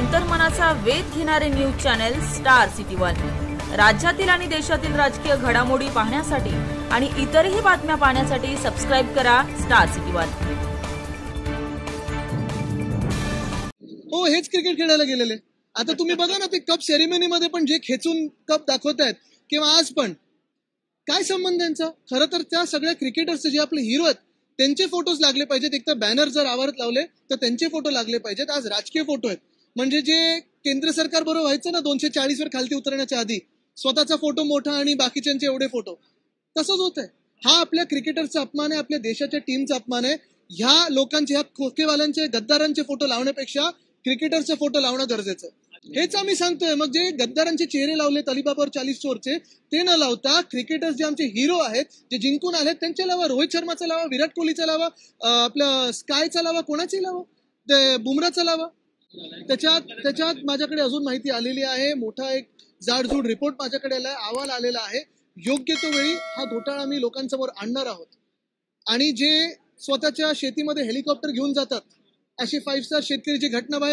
अंतर्मनाचा वेध घेणारे news channel star city one. राज्यातील आणि देशातील राजकीय घडामोडी पाहण्यासाठी आणि इतरही बातम्या पाहण्यासाठी सबस्क्राइब करा स्टार सिटी वन। हो, हेच क्रिकेट खेळायला गेलेले। आता तुम्ही बघा ना, ते कप सेरेमनी मध्ये पण जे खेचून कप दाखवतायत किंवा आज पण काय संबंध त्यांचा? खरं तर त्या सगळ्या क्रिकेटर्सचे जे आपले हिरो आहेत त्यांचे फोटोज लागले पाहिजेत। एक तर बॅनर जर आवारात लावले तर त्यांचे फोटो लागले पाहिजेत। आज राजकीय फोटो आहेत, म्हणजे जे केंद्र सरकार बरोबर व्हायचं ना 240 वर खालती उतरण्याच्या आधी, स्वतःचा फोटो मोठा आणि बाकीच्यांचे एवढे फोटो, तसंच होत आहे। हा आपल्या क्रिकेटरचा अपमान आहे, आपल्या देशाच्या टीमचा अपमान आहे। ह्या लोकांचे, ह्या खोकेवाल्यांचे, गद्दारांचे फोटो लावण्यापेक्षा क्रिकेटरचे फोटो लावणं गरजेचं आहे। हेच आम्ही सांगतोय। मग जे गद्दारांचे चेहरे लावलेत अलिबाबावर 40 चोरचे, ते न लावता क्रिकेटर्स जे आमचे हिरो आहेत, जे जिंकून आलेत, त्यांचे लावा। रोहित शर्माचा लावा, विराट कोहलीचा लावा, आपलं स्कायचा लावा, कोणाची लावा, ते बुमराचा लावा। त्याच्यात माझ्याकडे अजून माहिती आलेली आहे। मोठा एक जाडजूड रिपोर्ट माझ्याकडे आलाय, अहवाल आलेला आहे। योग्य तो वेळी हा घोटाळा आम्ही लोकांसमोर आणणार आहोत। आणि जे स्वतःच्या शेतीमध्ये हेलिकॉप्टर घेऊन जातात, अशी 5 स्टार शेतकरीची घटना बाहेर